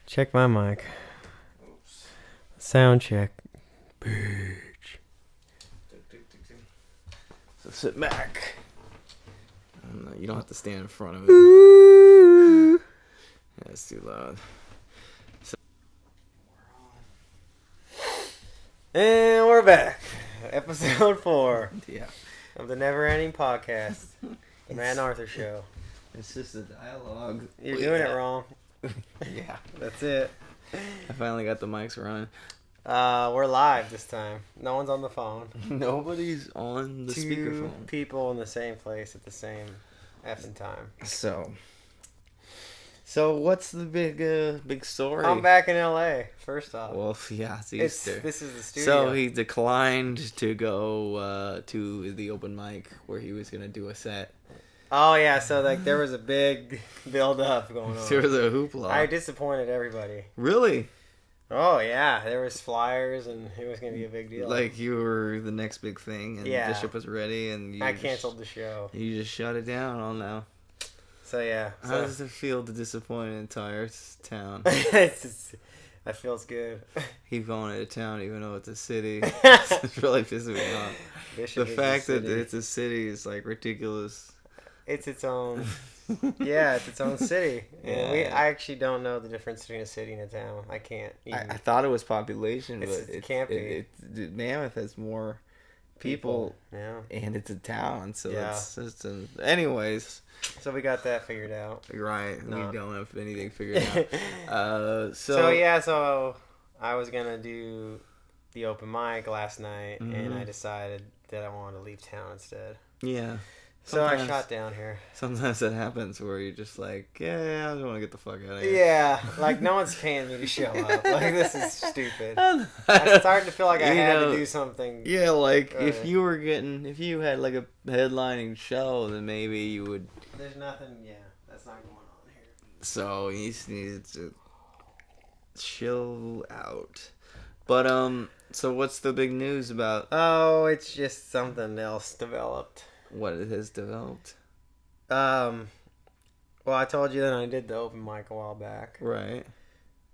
Check my mic. Oops. Sound check. Bitch. So sit back. You don't have to stand in front of it. Ooh. Yeah, it's too loud. And we're back. Episode 4 Yeah. of the Never Ending Podcast. The Matt and Arthur Show. It's just a dialogue. You're doing it wrong. Yeah. That's it. I finally got the mics running. We're live this time. No one's on the phone. Nobody's on the Two speakerphone. people in the same place at the same effing time. So what's the big story? I'm back in LA, first off. Well, yeah, it's Easter. This is the studio. So he declined to go to the open mic where he was gonna do a set. Oh yeah, so like there was a big build up going on. There was a hoopla. I disappointed everybody. Really? Oh yeah, there was flyers and it was gonna be a big deal. Like you were the next big thing, and Yeah. Bishop was ready, and I canceled the show. You just shut it down all now. So yeah. How does it feel to disappoint an entire town? That feels good. He's going to town even though it's a city. It's really pissing me off. Bishop The is fact a that city. it's a city is like ridiculous. It's its own. Yeah, it's its own city. And Yeah. I actually don't know the difference between a city and a town. I can't. Even. I thought it was population, but It can't be. Mammoth has more people, Yeah. and it's a town, so Yeah. it's just anyways. So we got that figured out. Right, No. we don't have anything figured out. So I was gonna do the open mic last night, and Mhm. I decided that I wanted to leave town instead. Yeah. So I Sometimes- shot down here. Sometimes that happens where you're just like, yeah, I just want to get the fuck out of here. Yeah, like no one's paying me to show up. Like this is stupid. I started to feel like I You had know, to do something. Yeah, like if Right. you had like a headlining show, then maybe you would. There's nothing. Yeah, that's not going on here. So you just needed to chill out. But so what's the big news about Oh, it's just something else developed. what it has developed? Well, I told you that I did the open mic a while back, Right.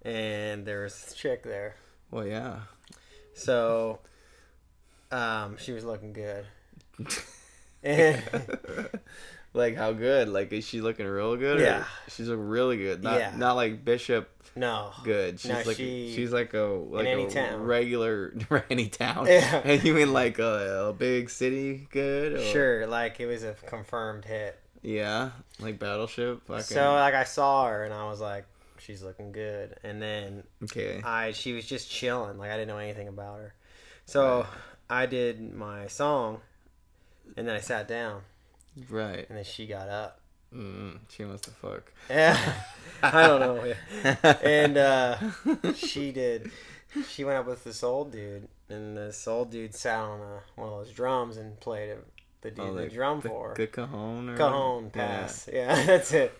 and there was this chick there. Well, yeah. So, she was looking good. And Like how good? Like is she looking real good? Yeah. Or she's looking really good. Not, Yeah. Not like Bishop no, good. She's No, like she's like a any town. regular any town. Yeah. And you mean like a big city good? Or? sure, like it was a confirmed hit. Yeah. Like Battleship. Fucking, So like I saw her and I was like, she's looking good. And then okay. she was just chilling. Like I didn't know anything about her. So Right. I did my song, and then I sat down, Right. and then she got up. She wants to fuck. Yeah, I don't know. And she went up with this old dude, and this old dude sat on one of those drums and played the drum for her. The cajon or Cajon pass. Yeah, that's it.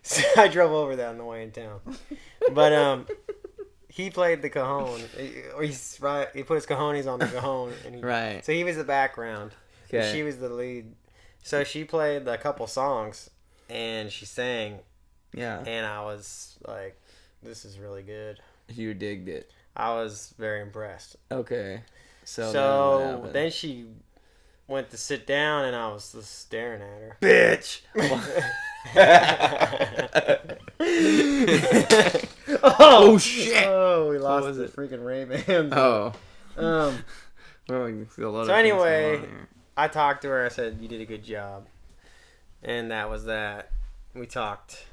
So I drove over that on the way in town. But he played the cajon. He put his cajones on the cajon. And Right. So he was the background. Okay. She was the lead. So she played a couple songs, and she sang, Yeah. and I was like, this is really good. You digged it. I was very impressed. Okay. So So then she went to sit down, and I was just staring at her. bitch. Oh shit. Oh, we What lost was the it? freaking Ray-Bans. Oh. Um, Well, we can see a lot of So things anyway- going on here. I talked to her. I said, you did a good job. And that was that. We talked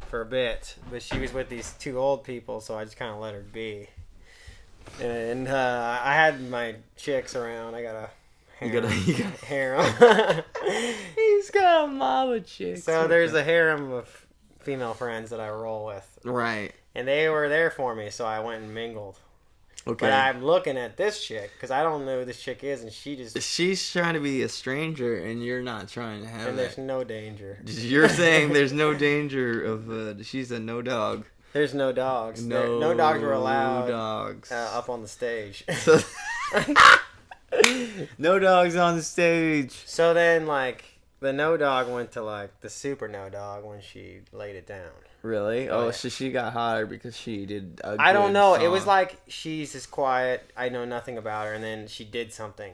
for a bit. But she was with these two old people, so I just kind of let her be. And I had my chicks around. I got a harem. He's got a mob of chicks. So there's a harem of female friends that I roll with. Right. And they were there for me, so I went and mingled. Okay. But I'm looking at this chick, because I don't know who this chick is, and she just... She's trying to be a stranger, and you're not trying to have And there's that. no danger. You're saying there's no danger of... she's a no dog. There's no dogs. No dogs were allowed dogs. up on the stage. So, no dogs on the stage. So then, like, the no dog went to like the super no dog when she laid it down. Really? Oh, Oh, yeah. so she got hotter because she did a I don't good know. song. It was like she's just quiet. I know nothing about her, and then she did something.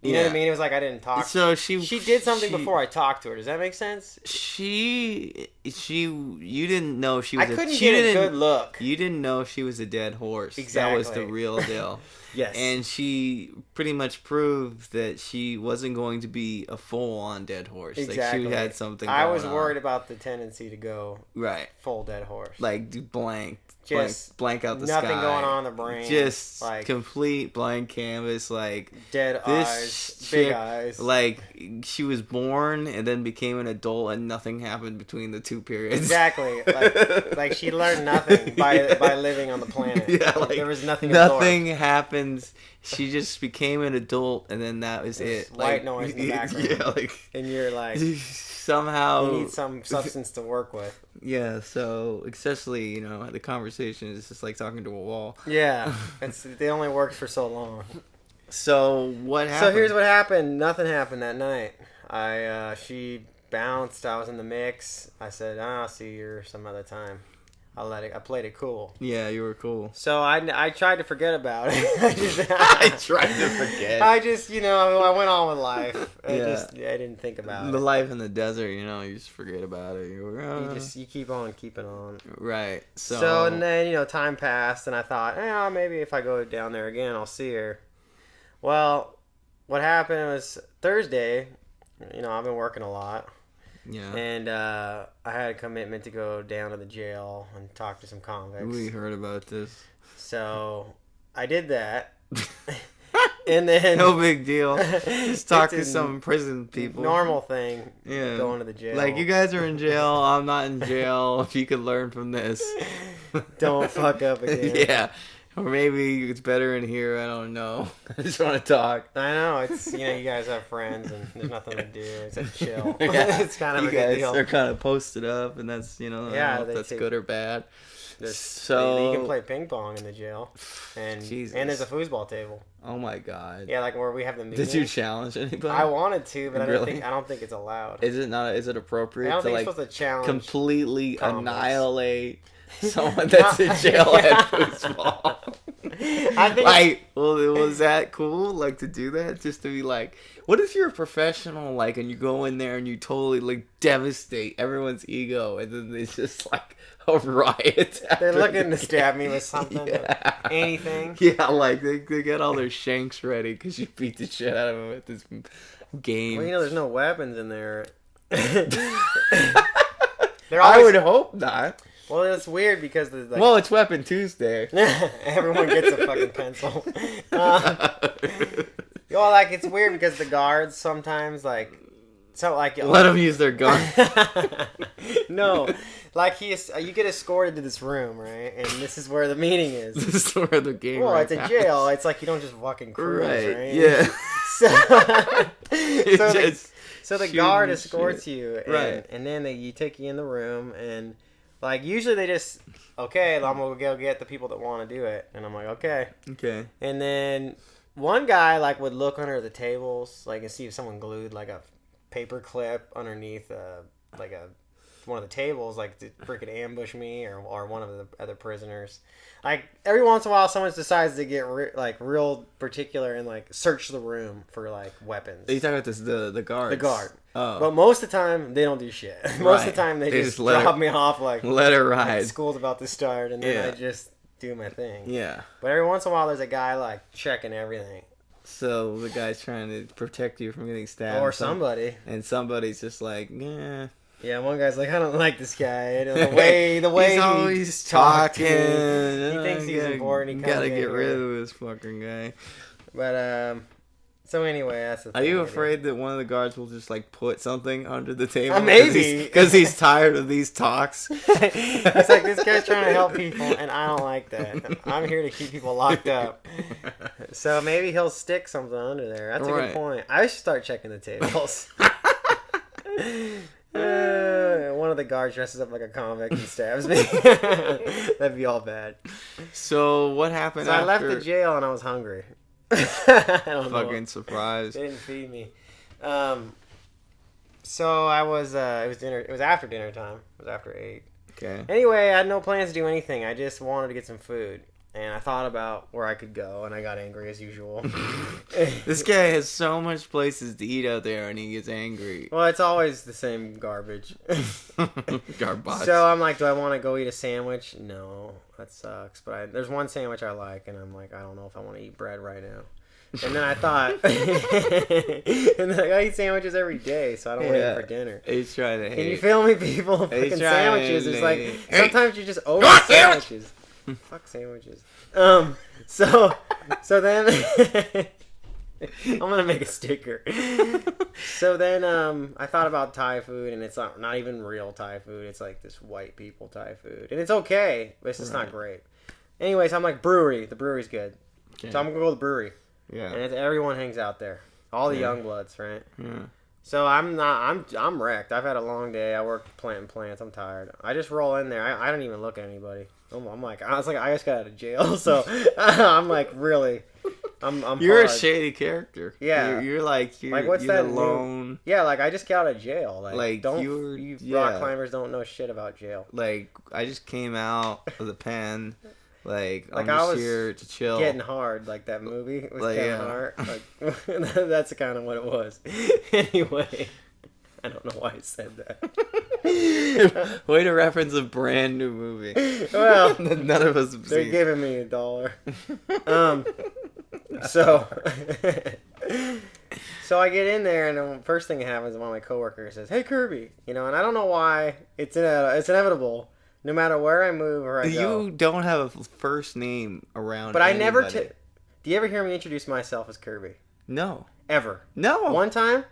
You know what I mean? It was like I didn't talk. So She did something before I talked to her. Does that make sense? You didn't know she was. I couldn't get a good look. You didn't know she was a dead horse. Exactly. That was the real deal. Yes. And she pretty much proved that she wasn't going to be a full-on dead horse. Exactly. Like she had something. I was going worried on. about the tendency to go Right. full dead horse. Like blank. Just blank out the nothing sky. going on in the brain. Just like complete blank canvas. Like dead this eyes, chick, big eyes. Like she was born and then became an adult, and nothing happened between the two periods. Exactly. Like she learned nothing by living on the planet. Yeah, like there was nothing. Nothing happens. She just became an adult, and then that was There's it. white noise in the background. Yeah, like And you're like, somehow you need some substance to work with. Yeah, so especially the conversation is just like talking to a wall. Yeah, they only worked for so long. So what happened? So here's what happened. Nothing happened that night. She bounced. I was in the mix. I said, I'll see you some other time. I played it cool. Yeah, you were cool. So I tried to forget about it. I tried to forget. I just, I went on with life. I Yeah. didn't think about The it. life in the desert, you just forget about it. You keep on keeping on. Right. So and then, time passed, and I thought, maybe if I go down there again, I'll see her. Well, what happened was Thursday, I've been working a lot. Yeah. And I had a commitment to go down to the jail and talk to some convicts. We heard about this. So I did that. And then No big deal. Just talk to some prison people. Normal thing. Yeah. Going to the jail. Like, you guys are in jail. I'm not in jail. If you could learn from this. Don't fuck up again. Yeah. Or maybe it's better in here. I don't know. I just want to talk. I know. It's, you guys have friends and there's nothing to do. It's a chill. Yeah. It's kind of you a good guys deal. are kind of posted up, and that's, I don't know if that's good or bad. So you can play ping pong in the jail. And there's a foosball table. Oh my god. Yeah, like where we have the meetings. Did you challenge anybody? I wanted to, but Really? I don't think it's allowed. Is it appropriate I don't to think like you're supposed to challenge completely convicts. Annihilate someone that's in jail at football? I think was that cool? Like, to do that, just to be like, what if you're a professional, like, and you go in there and you totally like devastate everyone's ego, and then there's just like a riot. they're looking to stab me with something, Yeah. anything. Yeah, like they get all their shanks ready because you beat the shit out of them at this game. Well, there's no weapons in there. I would hope not. Well, it's weird because Well, it's Weapon Tuesday. everyone gets a fucking pencil. It's weird because the guards sometimes let them use their gun. No, you get escorted to this room, right? And this is where the meeting is. This is where the game. Well, it's a jail. It's like you don't just fucking cruise, right? Yeah. So the guard escorts shit. you, Right. and then you take you in the room, and like usually they just I'm gonna go get the people that want to do it, and I'm like okay, and then one guy would look under the tables and see if someone glued a paper clip underneath one of the tables to freaking ambush me or one of the other prisoners. Every once in a while, someone decides to get real particular and search the room for weapons. Are you talking about the guard? The guard. Oh. But most of the time, they don't do shit. Most of the time, they just drop me off let it ride. School's about to start, and then I just do my thing. Yeah. But every once in a while, there's a guy checking everything. So the guy's trying to protect you from getting stabbed. Or somebody. And somebody's just like, yeah. Yeah, one guy's like, I don't like this guy. The way he's always talking. He thinks he's important. He gotta get rid of this fucking guy. But so anyway, that's the thing. Are you afraid that one of the guards will just put something under the table? Maybe, because he's tired of these talks. It's like, this guy's trying to help people, and I don't like that. I'm here to keep people locked up. So maybe he'll stick something under there. That's a good point. I should start checking the tables. One of the guards dresses up like a convict and stabs me. That'd be all bad. So what happened? So I left the jail and I was hungry. I don't know. Fucking surprised. They didn't feed me. So I was, it was dinner. It was after dinner time. It was after 8. Okay. Anyway, I had no plans to do anything. I just wanted to get some food. And I thought about where I could go, and I got angry as usual. This guy has so much places to eat out there, and he gets angry. Well, it's always the same garbage. Garbage. So I'm like, do I want to go eat a sandwich? No, that sucks. But there's one sandwich I like, and I'm like, I don't know if I want to eat bread right now. And then I thought, and then I eat sandwiches every day, so I don't want to eat for dinner. He's trying to hate. Can you feel me, people? Fucking sandwiches. It's like, sometimes you just over sandwiches. Fuck sandwiches. So then I'm gonna make a sticker. So then I thought about Thai food, and it's not even real Thai food. It's like this white people Thai food, and it's okay, but it's just not great. Anyways, I'm like, brewery. The brewery's good, so I'm gonna go to the brewery. Yeah. And everyone hangs out there. All the young bloods, right? Yeah. So I'm wrecked. I've had a long day. I worked planting plants. I'm tired. I just roll in there. I don't even look at anybody. I'm like, I just got out of jail. So I'm like, really, I'm You're hard. a shady character. Yeah. You're like what's you're that alone. Yeah, like I just got out of jail. Like don't you rock climbers don't know shit about jail. Like I just came out of the pen. Like I'm I just was here to chill. Getting hard, like that movie with Like, Kevin Hart. Like that's kind of what it was. Anyway, I don't know why I said that. Way to reference a brand new movie. Well, that none of us have they're seen. giving me $1. So I get in there, and the first thing that happens is one of my coworkers says, "Hey, Kirby," and I don't know why it's inevitable. No matter where I move or I go. You don't have a first name around. But I never. anybody. Do you ever hear me introduce myself as Kirby? No. Ever? No. One time?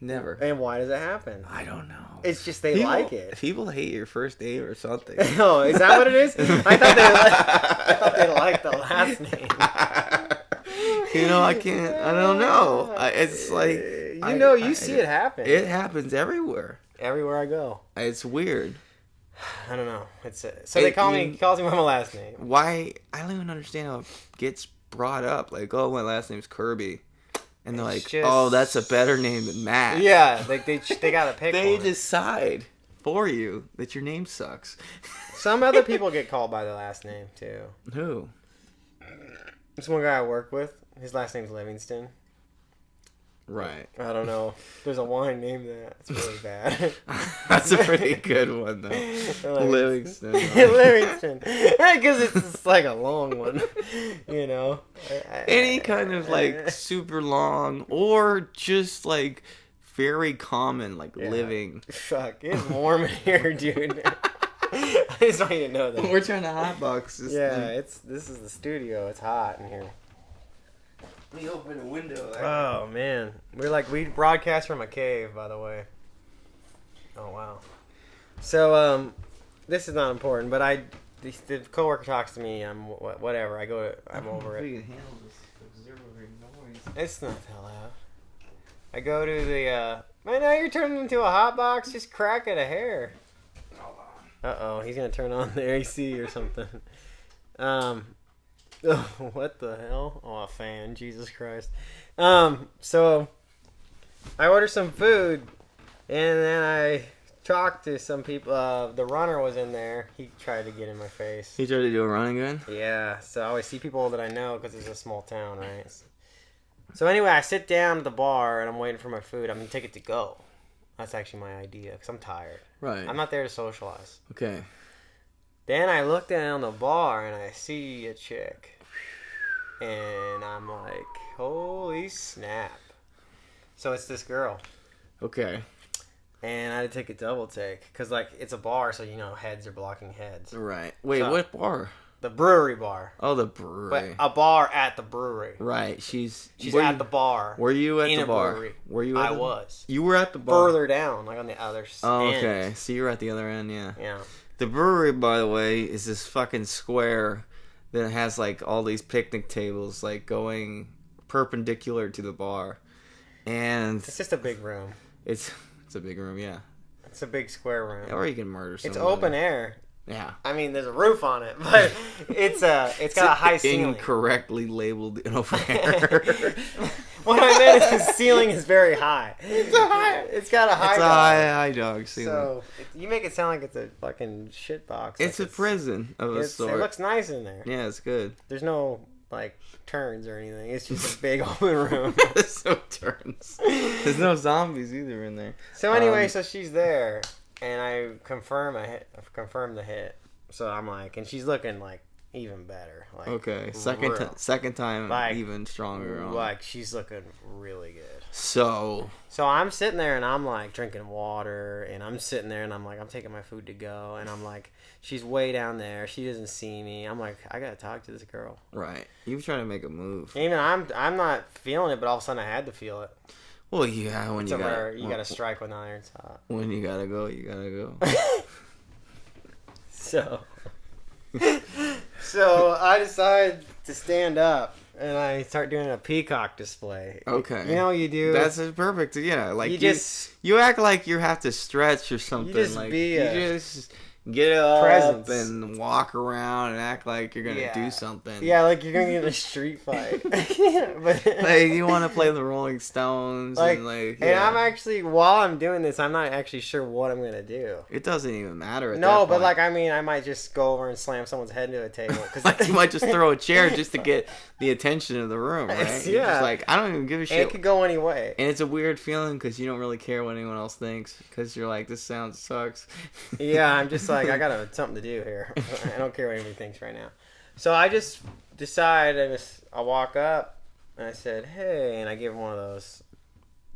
Never. And why does it happen? I don't know. It's just they like it. People hate your first name or something. Oh, is that what it is? I thought they liked the last name. I can't. I don't know. It's like you see it happen. It happens everywhere. Everywhere I go. It's weird. I don't know. It's so they calls me by my last name. Why? I don't even understand how it gets brought up. Like, oh, my last name's Kirby, and they're like, oh, that's a better name than Matt. Yeah, like they gotta pick. They one. decide for you that your name sucks. Some other people get called by their last name too. Who? There's one guy I work with. His last name's Livingston. Right. I don't know. There's a wine named that. It's really bad. That's a pretty good one, though. Livingston. Livingston. Because it's just like a long one. Any kind of, like, super long or just, like, very common, like, living. Fuck. It's warm in here, dude. I just want you to know that. We're trying to hotbox this thing. This is the studio. It's hot in here. Let me open a window. Oh, man. We broadcast from a cave, by the way. Oh, wow. So, this is not important, but the coworker talks to me, whatever, I'm over it. We can handle this auxiliary noise. It's not that loud. I go to the, man, now you're turning into a hot box, just crack it a hair. Uh-oh, he's gonna turn on the AC or something. What the hell? Oh, a fan. Jesus Christ. So I ordered some food, and then I talked to some people. The runner was in there. He tried to get in my face. He tried to do a run again? Yeah, so I always see people that I know because it's a small town, right? So anyway, I sit down at the bar, and I'm waiting for my food. I'm going to take it to go. That's actually my idea, because I'm tired. Right. I'm not there to socialize. Okay. Then I look down the bar, and I see a chick. And I'm like, holy snap. So it's this girl. Okay. And I had to take a double take. Because, it's a bar, so, heads are blocking heads. Right. Wait, so, what bar? The brewery bar. Oh, the brewery. But a bar at the brewery. Right. She's at the bar. Were you at in the a bar? Brewery. Were you at I was. You were at the bar? Further down, on the other Oh, end. okay. So you were at the other end, yeah. Yeah. The brewery, by the way, is this fucking square that has, all these picnic tables, going perpendicular to the bar. And it's just a big room. It's a big room, yeah. It's a big square room. Or you can murder somebody. It's open air. Yeah. I mean, there's a roof on it, but it's got a high ceiling. Incorrectly labeled in over here. What I meant is the ceiling is very high. It's got a high. It's a high dog ceiling. So you make it sound like it's a fucking shit box. It's like a prison of a sort. It looks nice in there. Yeah, it's good. There's no like turns or anything. It's just a big open room. There's no turns. There's no zombies either in there. So anyway, so she's there, and I confirmed the hit. So I'm like, and she's looking like even better. Like, okay, second time, like, even stronger. Like she's looking really good. So I'm sitting there and I'm like drinking water, and I'm sitting there and I'm like, I'm taking my food to go, and I'm like, she's way down there. She doesn't see me. I'm like, I gotta talk to this girl. Right. You were trying to make a move. Even I'm not feeling it, but all of a sudden I had to feel it. Well, yeah, when you gotta strike when the iron's hot. When you gotta go, you gotta go. So I decided to stand up, and I start doing a peacock display. Okay. You know what you do? That's perfect. Yeah, like you act like you have to stretch or something. You just like be just get up presence. and walk around and act like you're gonna do something. Yeah, like you're gonna get in a street fight. But like you want to play the Rolling Stones, and I'm actually, while I'm doing this, I'm not actually sure what I'm gonna do. It doesn't even matter. No, but like, I mean, I might just go over and slam someone's head into a table. Cause like you might just throw a chair just to get the attention of the room, right? Yeah. You're just like, I don't even give a shit. And it could go any way. And it's a weird feeling because you don't really care what anyone else thinks because you're like, this sound sucks. Yeah, I'm just like, I got something to do here. I don't care what anybody thinks right now. So I just decide, I walk up and I said, hey, and I give him one of those,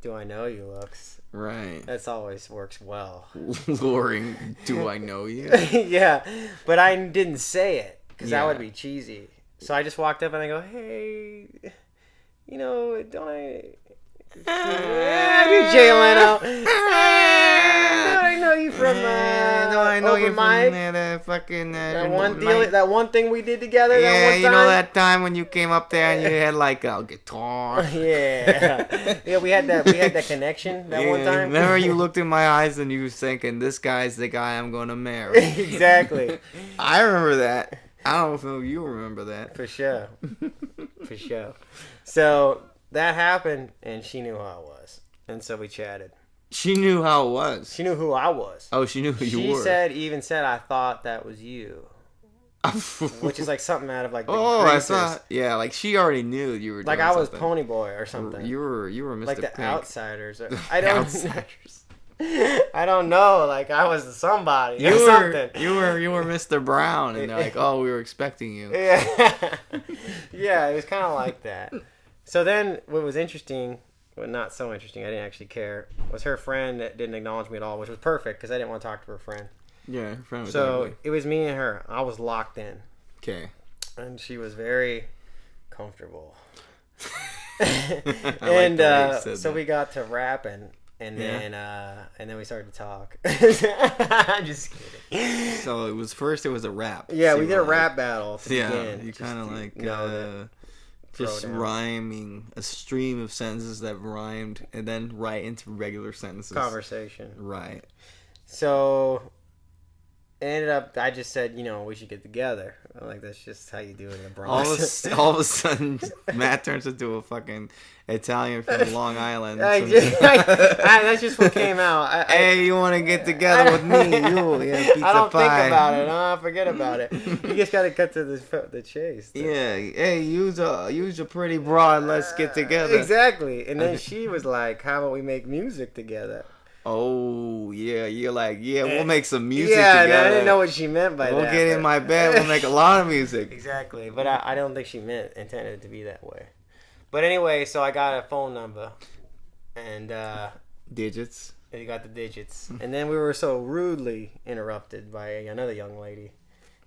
do I know you looks. Right. That's always works well. Luring, do I know you? Yeah, but I didn't say it because that would be cheesy. So I just walked up and I go, hey, you know, don't I... I do Jay Leno. Don't I know you from the fucking that one thing we did together. Yeah, that one time? You know that time when you came up there and you had like a guitar. Yeah, we had that connection that one time. Remember, you looked in my eyes and you were thinking, "This guy's the guy I'm gonna marry." Exactly. I remember that. I don't know if you remember that. For sure. So that happened, and she knew who I was, and so we chatted. She knew how it was. She knew who I was. Oh, she knew who you were. She said, I thought that was you. Which is like something out of like the I thought, yeah, like she already knew you were like doing I was something. Pony Boy or something. You were Mr. Like the Pink. Outsiders. I don't Outsiders. I don't know. Like I was somebody. You were Mr. Brown, and they're like, "Oh, we were expecting you." Yeah, yeah, it was kind of like that. So then, what was interesting, well, not so interesting, I didn't actually care, was her friend that didn't acknowledge me at all, which was perfect because I didn't want to talk to her friend. Yeah, her friend was So it was me and her. I was locked in. Okay. And she was very comfortable. So we got to rapping. And then we started to talk. I'm just kidding. So it was a rap. Yeah, we did a rap battle to begin. You kind of like just rhyming a stream of sentences that rhymed and then right into regular sentences. Conversation. Right. So it ended up, I just said, we should get together. Like, that's just how you do it in the Bronx. All of a sudden, Matt turns into a fucking Italian from Long Island. That's just what came out. Hey, you want to get together with me? Pizza I don't pie. think about it. No, forget about it. You just got to cut to the chase. Yeah. Hey, use a pretty broad. Let's get together. Exactly. And then she was like, how about we make music together? Oh, yeah. You're like, we'll make some music together. Yeah, I didn't know what she meant by that. We'll get in my bed. We'll make a lot of music. Exactly. But I don't think she intended it to be that way. But anyway, so I got a phone number. And digits. You got the digits. And then we were so rudely interrupted by another young lady.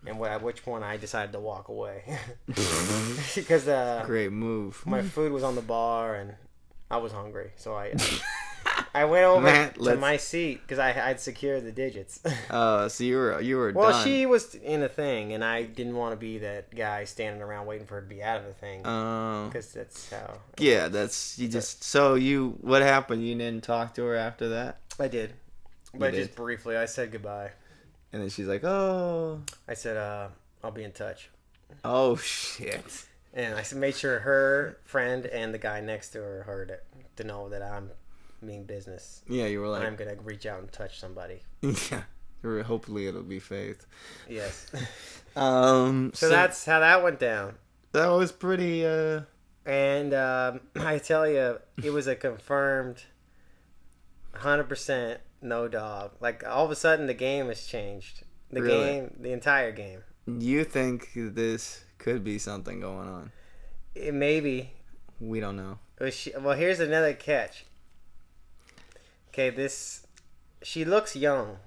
And at which point I decided to walk away. Because great move. My food was on the bar and I was hungry. So I went over to my seat because I'd secured the digits. So you were well, done. she was in a thing, and I didn't want to be that guy standing around waiting for her to be out of the thing. Because that's how. Yeah, what happened? You didn't talk to her after that? I did, but just briefly. I said goodbye. And then she's like, oh. I said, I'll be in touch. Oh, shit. And I made sure her friend and the guy next to her heard it to know that I'm mean business. Yeah, you were like... I'm going to reach out and touch somebody. Yeah. Hopefully it'll be Faith. Yes. So that's how that went down. That was pretty... And I tell you, it was a confirmed 100% no dog. Like, all of a sudden, the game has changed. The entire game. You think this could be something going on? Maybe. We don't know. Well, here's another catch. Okay, she looks young,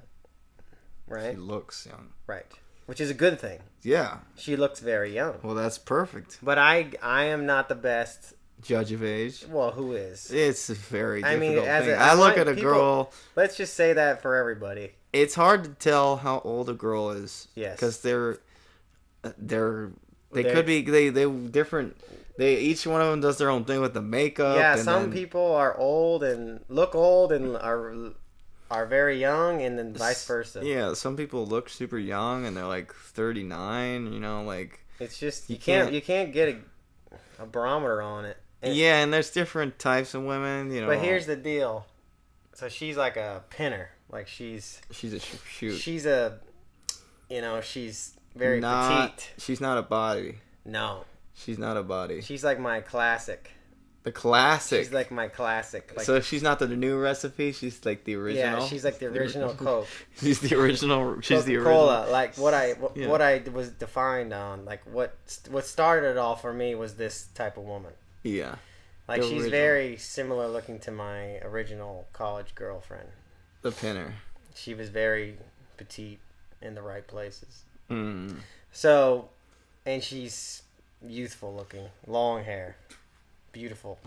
right? She looks young. Right. Which is a good thing. Yeah. She looks very young. Well, that's perfect. But I am not the best judge of age. Well, who is? It's a very difficult thing. I look at a girl. Let's just say that for everybody. It's hard to tell how old a girl is. Yes. Because they could be they different. Each one of them does their own thing with the makeup. Yeah, some people are old and look old and are very young, and then vice versa. Yeah, some people look super young and they're like 39. You know, like it's just you can't get a barometer on it. And there's different types of women. You know, but here's the deal. So she's like a pinner. Like she's a shoot. She's a, she's very petite. She's not a body. No. She's not a body. She's like my classic. The classic. She's like my classic. Like, so she's not the new recipe. She's like the original. Yeah, she's like the original Coke. She's the original. She's Coca-Cola, the original. like what I was defined on. Like what started it all for me was this type of woman. Yeah. Like she's very similar looking to my original college girlfriend. The pinner. She was very petite in the right places. Mm. So, and she's youthful looking, long hair, beautiful.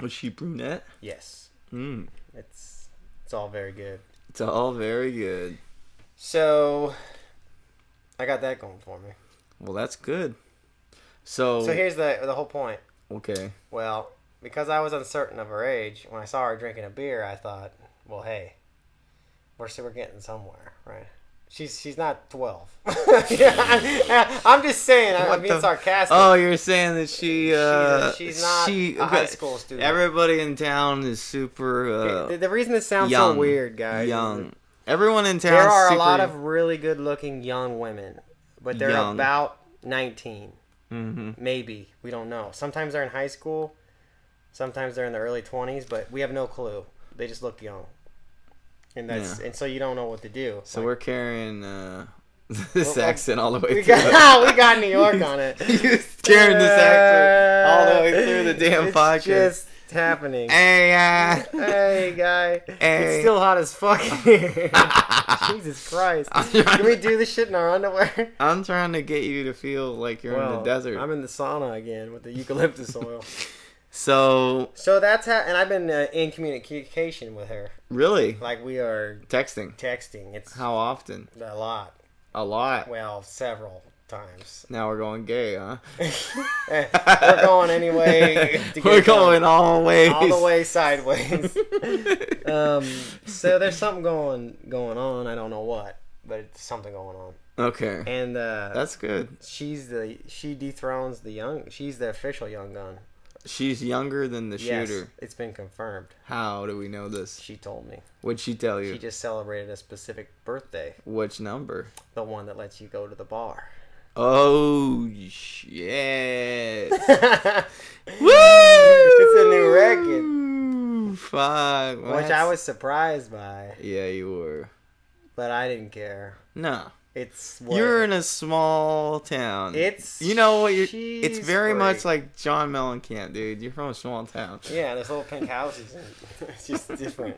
Was she brunette? Yes. Mm. It's all very good. It's all very good. So, I got that going for me. Well, that's good. So here's the whole point. Okay. Well, because I was uncertain of her age, when I saw her drinking a beer, I thought, well, hey, we're getting somewhere, right? She's not 12. Yeah, I'm just saying. I'm being sarcastic. Oh, you're saying that she's not a high school student. Everybody in town is super. The reason this sounds young, so weird, guys. Young. Everyone in town. There are a lot of really good-looking young women, but they're about 19. Mm-hmm. Maybe, we don't know. Sometimes they're in high school. Sometimes they're in their early 20s, but we have no clue. They just look young. And so you don't know what to do. So we're carrying this accent all the way through. We got New York on it. You're carrying this accent all the way through the damn podcast. It's just happening. Hey, hey, guy. Hey. It's still hot as fuck here. Jesus Christ. Can we do this shit in our underwear? I'm trying to get you to feel like you're in the desert. I'm in the sauna again with the eucalyptus oil. So that's how, and I've been in communication with her. Really? Like we are texting. It's how often? A lot. A lot. Well, several times. Now we're going gay, huh? We're going anyway. We're going all ways. All the way sideways. So there's something going on. I don't know what, but it's something going on. Okay. And that's good. She dethrones the young. She's the official young gun. She's younger than the shooter. It's been confirmed. How do we know this? She told me. What'd she tell you? She just celebrated a specific birthday. Which number? The one that lets you go to the bar. Oh, shit. Woo! It's a new record. Fuck. Which I was surprised by. Yeah, you were. But I didn't care. No. It's you're in a small town. It's very much like John Mellencamp, dude. You're from a small town. Yeah, there's little pink houses, and it's just different.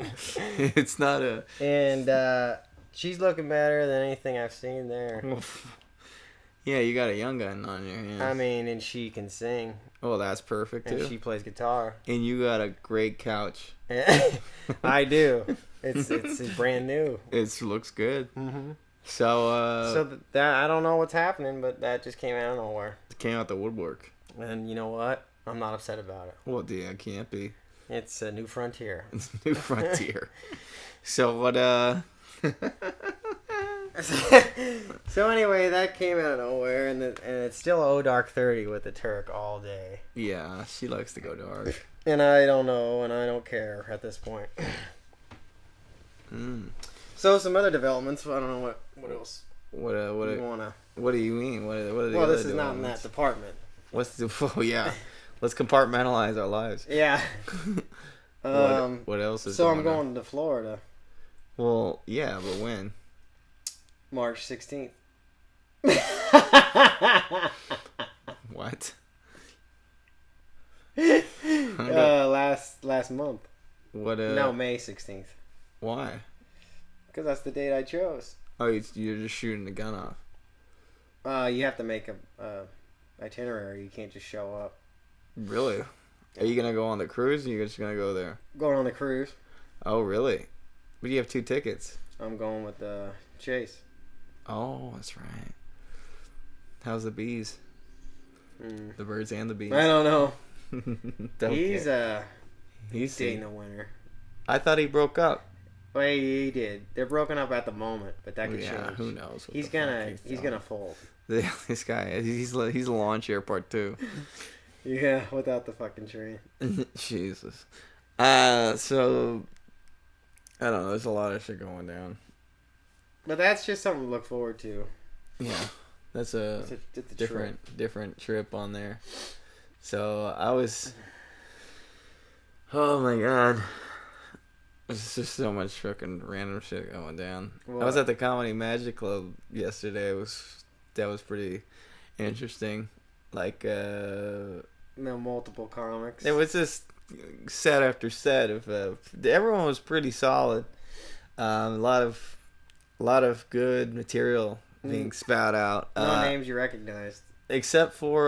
It's not a. And she's looking better than anything I've seen there. Yeah, you got a young gun on your hands. I mean, and she can sing. Oh, that's perfect too. And she plays guitar. And you got a great couch. I do. It's brand new. It looks good. Mm-hmm. So that I don't know what's happening, but that just came out of nowhere. It came out the woodwork. And you know what? I'm not upset about it. Well, yeah, it can't be. It's a new frontier. It's a new frontier. So what? So anyway, that came out of nowhere, and it's still dark 30 with the Turk all day. Yeah, she likes to go dark. And I don't know, and I don't care at this point. So some other developments. I don't know what else. What you wanna? What do you mean? What are the Well, other this is not in that department. What's the? Oh yeah, let's compartmentalize our lives. Yeah. What else is? So I'm going to Florida. Well, yeah, but when? March 16th. What? Last month. What? No, May 16th. Why? Because that's the date I chose. Oh, you're just shooting the gun off. You have to make a itinerary. You can't just show up. Really? Are you gonna go on the cruise, or are you just gonna go there? Going on the cruise. Oh, really? But you have 2 tickets. I'm going with Chase. Oh, that's right. How's the bees? The birds and the bees. I don't know. He's dating a winner. I thought he broke up. Well, he did. They're broken up at the moment, but that could change. Who knows? He's gonna fold. This guy, he's a lawn chair part 2. Yeah, without the fucking train. Jesus. So I don't know. There's a lot of shit going down. But that's just something to look forward to. Yeah, that's a different trip on there. So I was. Oh my god. There's just so much fucking random shit going down. What? I was at the Comedy Magic Club yesterday. That was pretty interesting. Like multiple comics. It was just set after set of everyone was pretty solid. A lot of good material being spout out. No names you recognized, except for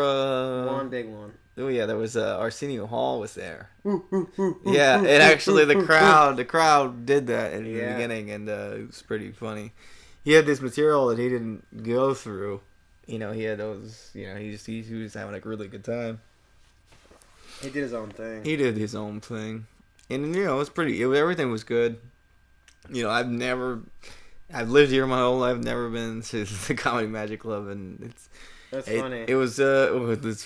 one big one. Oh yeah, there was Arsenio Hall was there. Yeah, and actually the crowd did that in the beginning, and it was pretty funny. He had this material that he didn't go through. You know, he had those. You know, he was having a really good time. He did his own thing. And you know, it was pretty. Everything was good. You know, I've lived here my whole life. I've never been to the Comedy Magic Club, and That's funny. It's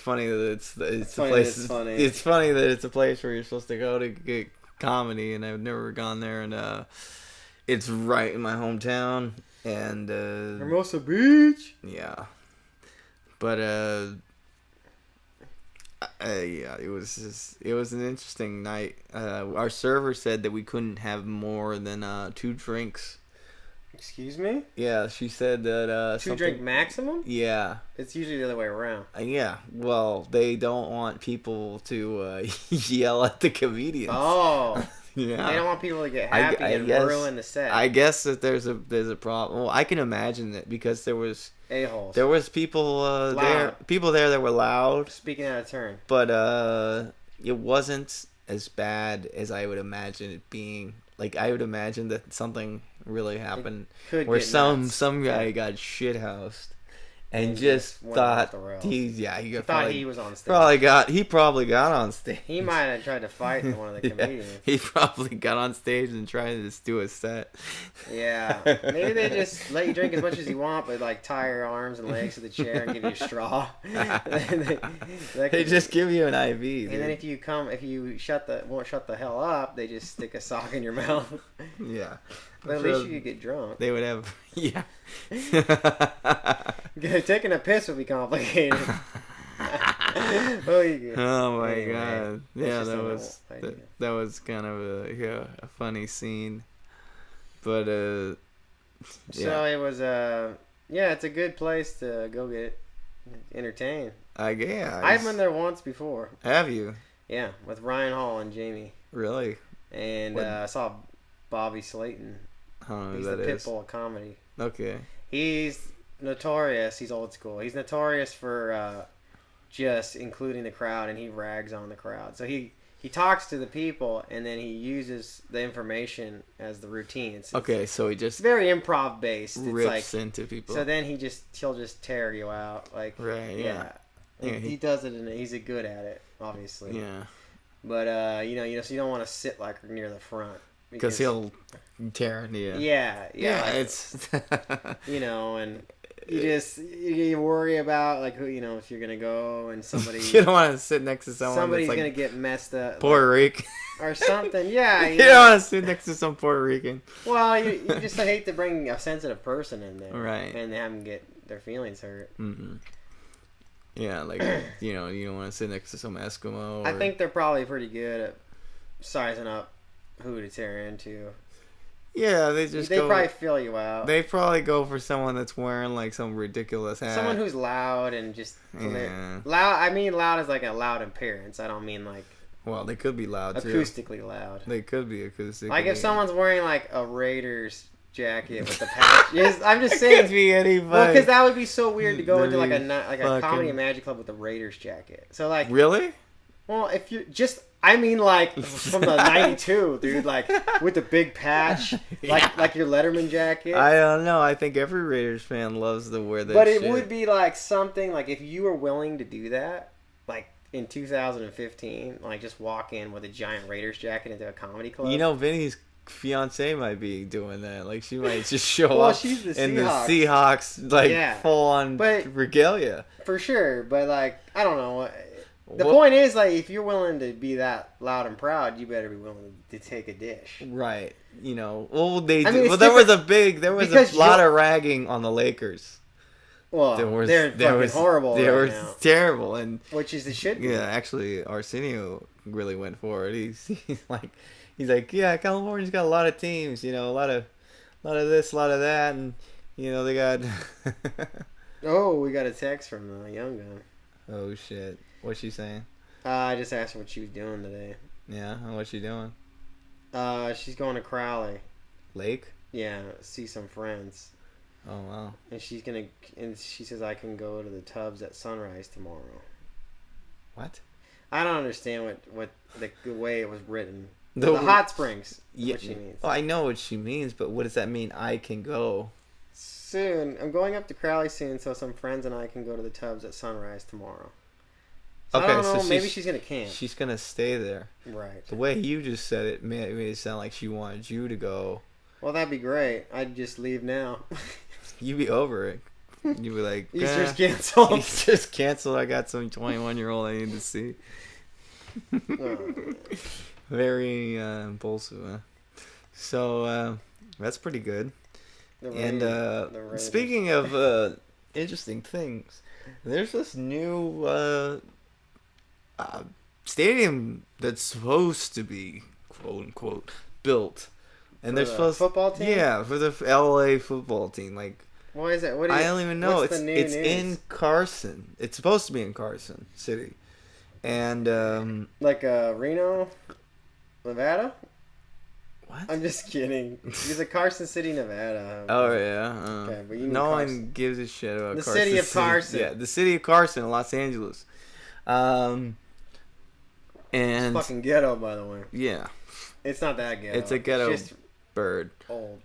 funny that it's a place. It's funny that it's a place where you're supposed to go to get comedy, and I've never gone there, and it's right in my hometown, and Hermosa Beach. Yeah, but yeah, it was an interesting night. Our server said that we couldn't have more than 2 drinks. Excuse me? Yeah, she said that 2 drink maximum? Yeah. It's usually the other way around. Yeah. Well, they don't want people to yell at the comedians. Oh. Yeah. They don't want people to get happy and ruin the set. I guess that there's a problem. Well, I can imagine that because there was a-holes. There was people there that were loud. Speaking out of turn. But it wasn't as bad as I would imagine it being. Like, I would imagine that something really happened where some guy got shithoused and just thought he thought he was on stage. He probably got on stage. He might have tried to fight one of the comedians. He probably got on stage and tried to just do a set. Yeah, maybe they just let you drink as much as you want, but like tie your arms and legs to the chair and give you a straw. They just give you an IV. Dude. And then if you won't shut the hell up, they just stick a sock in your mouth. Yeah. But at least you could get drunk. They would have, yeah. Taking a piss would be complicated. Oh my god! Yeah, that was kind of a funny scene, but So it was it's a good place to go get entertained. I've been there once before. Have you? Yeah, with Ryan Hall and Jamie. Really? And I saw Bobby Slayton. He's the Pitbull of comedy. Okay. He's notorious. He's old school. He's notorious for just including the crowd, and he rags on the crowd. So he talks to the people, and then he uses the information as the routine. So he just very improv based. Rips into people. So then he'll just tear you out. Like, right? Yeah. He does it, and he's good at it, obviously. Yeah. But so you don't want to sit like near the front. Because he'll tear you. Yeah. Yeah, it's... you know, and you worry about, like, who, you know, if you're going to go and somebody... you don't want to sit next to someone somebody's that's, like, going to get messed up. Puerto Rican. Or something, yeah. You don't want to sit next to some Puerto Rican. Well, you just hate to bring a sensitive person in there. Right. And have them get their feelings hurt. Mm-hmm. Yeah, like, you know, you don't want to sit next to some Eskimo. I think they're probably pretty good at sizing up who to tear into. Yeah, they probably fill you out. They probably go for someone that's wearing, like, some ridiculous hat. Someone who's loud and just... Yeah. Loud, I mean loud as, like, a loud appearance. I don't mean, like... Well, they could be loud, too. Acoustically loud. They could be acoustically. Like, if someone's wearing, like, a Raiders jacket with the patch. I'm just saying. It could be anybody. Well, because that would be so weird to go into, like, a comedy and magic club with a Raiders jacket. So, like... Really? Well, if you're just... I mean, like, from the 92, dude. Like, with the big patch. Like your Letterman jacket. I don't know. I think every Raiders fan loves to wear that But shit. it would be, like, something... Like, if you were willing to do that... Like... In 2015, like, just walk in with a giant Raiders jacket into a comedy club. You know, Vinny's fiance might be doing that. Like, she might just show well, up she's the in Seahawks. the Seahawks, like, full-on regalia. For sure, but, like, I don't know. The point is, like, if you're willing to be that loud and proud, you better be willing to take a dish. Right. You know, well, there was a lot of ragging on the Lakers. Well, they're fucking horrible. They were now. terrible, and which is the shit. Yeah, actually, Arsenio really went for it. He's like, yeah, California's got a lot of teams. You know, a lot of this, a lot of that, and you know they got. Oh, we got a text from the young gun. Oh shit! What's she saying? I just asked her what she was doing today. Yeah, and what's she doing? She's going to Crowley Lake. Yeah, see some friends. Oh wow! And she says I can go to the tubs at sunrise tomorrow. What? I don't understand what the way it was written. The hot springs. Yeah, what she means. Well, I know what she means, but what does that mean? I can go soon. I'm going up to Crowley soon, so some friends and I can go to the tubs at sunrise tomorrow. So okay, I don't know. So maybe she's gonna camp. She's gonna stay there. Right. The way you just said it made it sound like she wanted you to go. Well, that'd be great. I'd just leave now. You'd be over it. You'd be like, Easter's canceled. Easter's canceled. I got some 21-year-old I need to see. Very impulsive, huh? So, that's pretty good. And speaking of interesting things, there's this new stadium that's supposed to be, quote-unquote, built. And they're supposed football team? Yeah, for the LA football team. Like, why is it? I don't even know. It's in Carson. It's supposed to be in Carson City, and like Reno, Nevada. What? I'm just kidding. It's a Carson City, Nevada. Oh yeah. Okay, but you no one gives a shit about the Carson city of Carson. Yeah, the city of Carson, Los Angeles. And it's fucking ghetto, by the way. Yeah. It's not that ghetto. It's a ghetto. It's just bird. Old.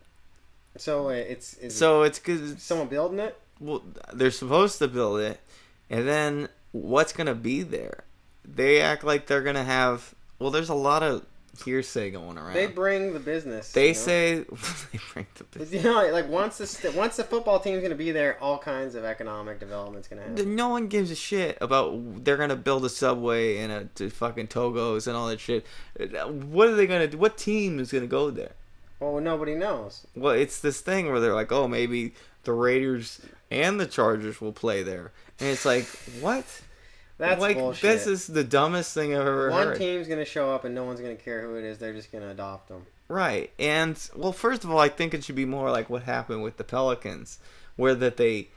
So it's because someone building it. Well, they're supposed to build it, and then what's gonna be there? They act like they're gonna have. Well, there's a lot of hearsay going around. They bring the business. They say they bring the business. You know, like once the football team's gonna be there, all kinds of economic development's gonna happen. No one gives a shit about they're gonna build a subway and a fucking Togos and all that shit. What are they gonna do? What team is gonna go there? Well, nobody knows. Well, it's this thing where they're like, oh, maybe the Raiders and the Chargers will play there, and it's like, what? That's like, bullshit. This is the dumbest thing I've ever heard. One team's gonna show up and no one's gonna care who it is. They're just gonna adopt them. Right, and well, first of all, I think it should be more like what happened with the Pelicans, where that they.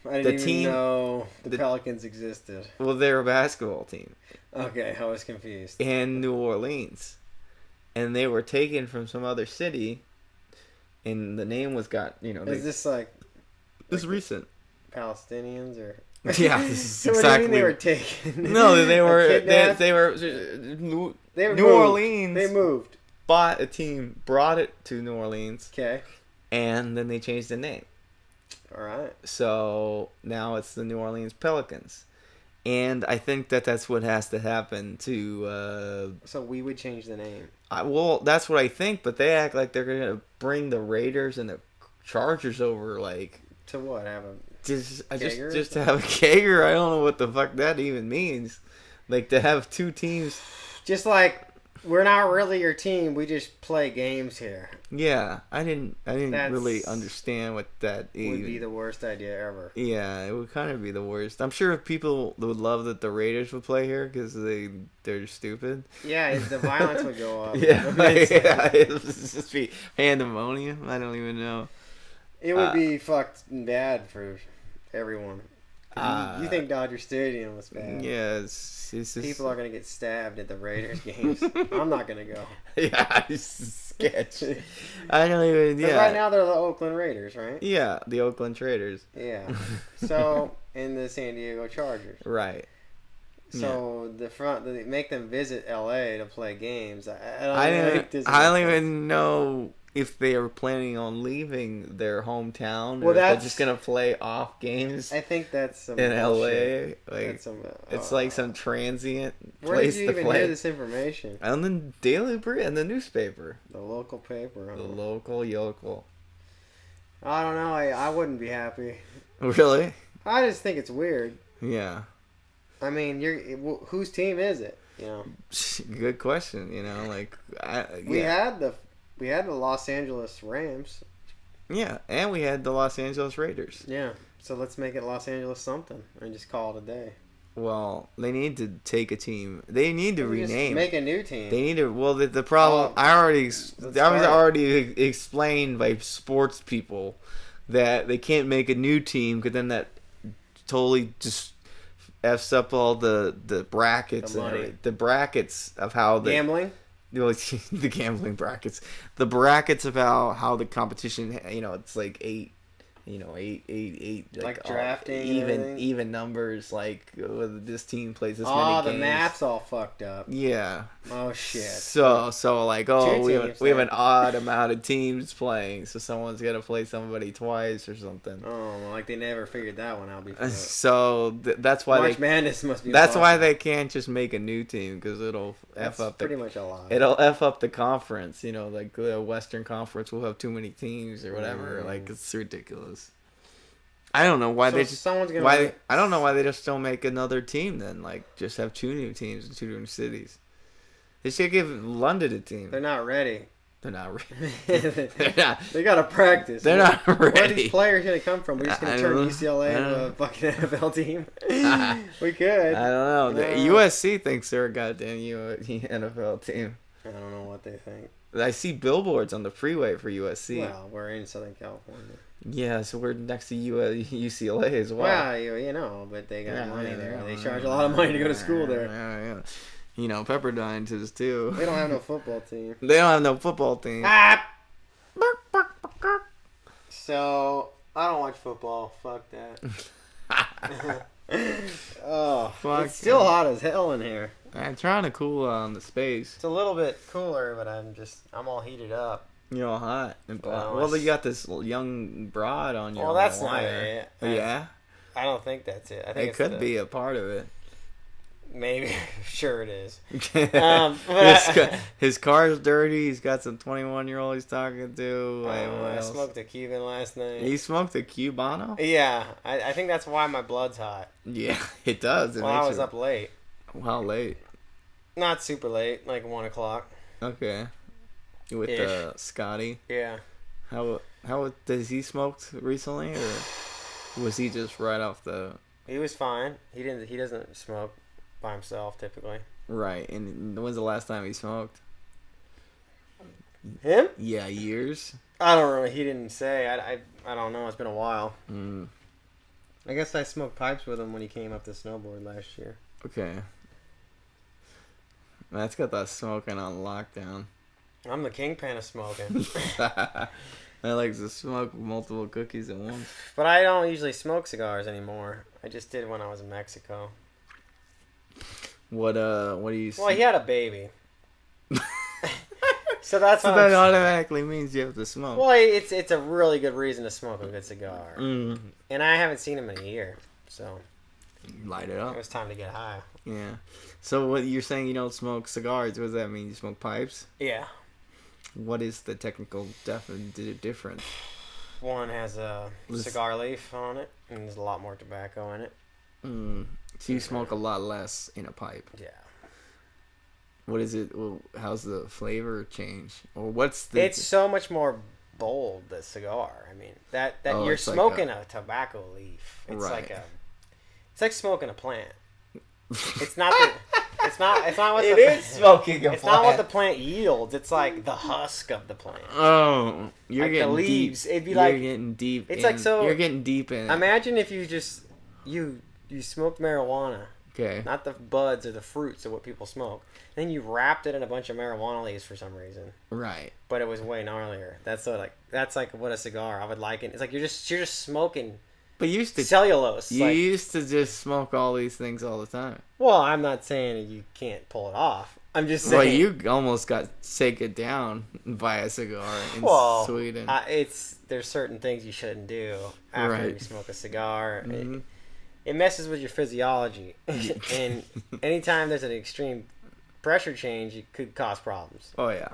I didn't even know the Pelicans existed. Well, they're a basketball team. Okay, I was confused. In New Orleans. And they were taken from some other city, and the name was Is this like... This is recent. Palestinians or... Yeah, this is so exactly... What do you mean they were taken? No, they were... they were New Orleans... They moved. Bought a team, brought it to New Orleans. Okay. And then they changed the name. Alright. So, now it's the New Orleans Pelicans. And I think that's what has to happen to... So we would change the name. Well, that's what I think, but they act like they're gonna bring the Raiders and the Chargers over, like To what? Have a just kegger or just to have a kegger. I don't know what the fuck that even means. Like to have two teams. just like we're not really your team. We just play games here. Yeah, I didn't That's- really understand what that Would even. be the worst idea ever. Yeah, it would kind of be the worst. I'm sure people would love that the Raiders would play here because they're stupid. Yeah, the violence would go up. Yeah, It it would just be pandemonium. I don't even know. would be fucked bad for everyone. You think Dodger Stadium was bad? Yeah, it's just, People are gonna get stabbed at the Raiders games. I'm not gonna go. Yeah, it's sketch. I don't even. 'Cause Yeah, right now they're the Oakland Raiders, right? yeah, the Oakland Traders. Yeah. So in the San Diego Chargers. Right. So they make them visit LA to play games. I don't even know if they are planning on leaving their hometown. Well, or if they're that's- just gonna play off games I think that's some in bullshit. LA. Like That's some, it's like some transient Where did place you to even play. hear this information? On the Daily Breeze and the newspaper. The local paper. The local yokel. I don't know. I wouldn't be happy. Really? I just think it's weird. Yeah. I mean, whose team is it? You know, Good question. You know, like we had the Los Angeles Rams. Yeah, and we had the Los Angeles Raiders. Yeah. So let's make it Los Angeles something and just call it a day. Well, they need to take a team. They need to Maybe just rename. make a new team. They need to. Well, the problem that was already explained by sports people that they can't make a new team because then that totally just f's up all the brackets The and money. everything. The brackets of how the Gambling. the gambling brackets, the brackets of how the competition. You know, it's like eight. Like drafting and even everything? numbers. Like whether this team plays this Oh, many the games. math's all fucked up. Yeah. Oh shit. So like Two we have teams, an then. odd amount of teams playing, so someone's got to play somebody twice or something. Oh, well, like they never figured that one out before. So that's why March Madness must be. that's why impossible. they can't just make a new team because it'll That's f up pretty much a lot. it'll f up the conference. You know, like the Western Conference will have too many teams or whatever. Like it's ridiculous. I don't know why So they just someone's gonna why make- I don't know why they just don't make another team then. Like just have two new teams in two different cities. They should give London a team. They're not ready. They're not ready. They're not. They gotta practice. They're not Where are ready. these players gonna come from? We're just I gonna don't turn know. UCLA I don't into a know. fucking NFL team. We could. I don't know. The No. USC thinks they're a goddamn NFL team. I don't know what they think. I see billboards on the freeway for USC. Well, we're in Southern California. Yeah, so we're next to UCLA as well. Well, you know, but they got Yeah, money yeah, there. yeah, They charge a lot of money to go to school there. Yeah. You know, Pepperdine does too. They don't have no football team. They don't have no football team. Ah! So I don't watch football. Fuck that. Oh, Fuck it's still yeah. hot as hell in here. I'm trying to cool on the space. It's a little bit cooler, but I'm all heated up. You're all hot. Well, Well, you got this young broad on your Well, that's not wire. it. Yeah, I don't think that's it. I think it it's could be a part of it. Maybe. Sure it is. His car's dirty. He's got some 21-year-old he's talking to. Like, what I else? smoked a Cuban last night. He smoked a Cubano? Yeah, I think that's why my blood's hot. Yeah, it does. Well, I was up late. How late? Not super late, like 1 o'clock. Okay. With Ish. Scotty. Yeah. How does he smoked recently, or was he just right off the He was fine. He doesn't smoke by himself typically. right? And when's the last time he smoked? Him? Yeah, years. I don't really. He didn't say. I don't know. It's been a while. Mm, I guess I smoked pipes with him when he came up to snowboard last year. okay. That's got that smoking on lockdown. I'm the kingpin of smoking. I like to smoke multiple cookies at once. But I don't usually smoke cigars anymore. I just did when I was in Mexico. What do you? Well, he had a baby. So that's So what that I'm- automatically means you have to smoke. Well, it's a really good reason to smoke a good cigar. Mm. And I haven't seen him in a year. So Light it it up. was time to get high. Yeah. So what you're saying, you don't smoke cigars? What does that mean? You smoke pipes? Yeah. What is the technical difference? One has a cigar leaf on it, and there's a lot more tobacco in it. So you smoke a lot less in a pipe. Yeah. What is it? Well, how's the flavor change? Or what's the? It's so much more bold, the cigar. I mean, that you're smoking a tobacco leaf. It's it's like smoking a plant. It's not it's not what it is smoking a plant. It's not what the plant yields. It's like the husk of the plant. Oh, you're like getting the leaves. Deep. It'd be you're getting deep. It's like so. You're getting deep in it. Imagine if you just you smoked marijuana. Okay. Not the buds or the fruits of what people smoke. Then you wrapped it in a bunch of marijuana leaves for some reason. Right. But it was way gnarlier. That's like what a cigar I would liken. It's like you're just smoking. But you used to cellulose. You used to just smoke all these things all the time. Well, I'm not saying you can't pull it off. I'm just saying. Well, you almost got taken down by a cigar in Sweden. There's certain things you shouldn't do after you smoke a cigar. Mm-hmm. It messes with your physiology, and anytime there's an extreme pressure change, it could cause problems. Oh yeah.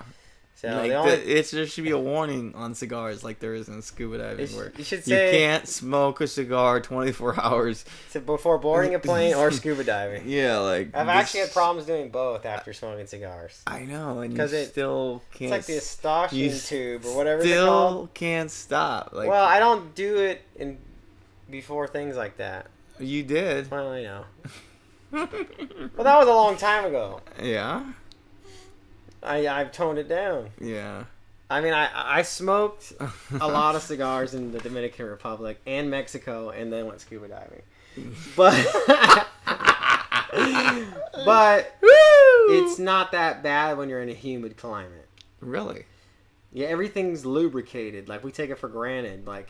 So there should be a warning on cigars, like there is in scuba diving, where you should say you can't smoke a cigar 24 hours before boarding a plane or scuba diving. Yeah, like I've actually had problems doing both after smoking cigars. I know, and you still can't. It's like the Eustachian tube or whatever. Still can't stop. Like, well, I don't do it before things like that. You did. Well, you know. Well, that was a long time ago. Yeah. I've toned it down. Yeah. I mean, I smoked a lot of cigars in the Dominican Republic and Mexico, and then went scuba diving. But it's not that bad when you're in a humid climate. Really? Yeah, everything's lubricated. Like, we take it for granted. Like,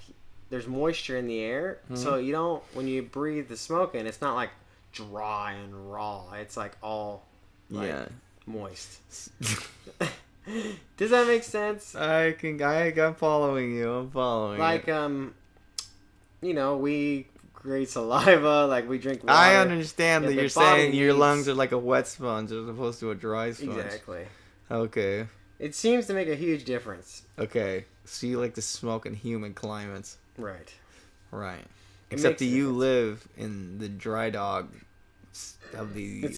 there's moisture in the air, so you don't, when you breathe the smoke in, it's not like dry and raw. It's like all moist. Does that make sense? I'm following you. I'm following. Like, we create saliva, like we drink water. I understand that you're saying your lungs are like a wet sponge as opposed to a dry sponge. Exactly. Okay. It seems to make a huge difference. Okay. So you like to smoke in humid climates. Right. Right. Except that you live in the dry dog of the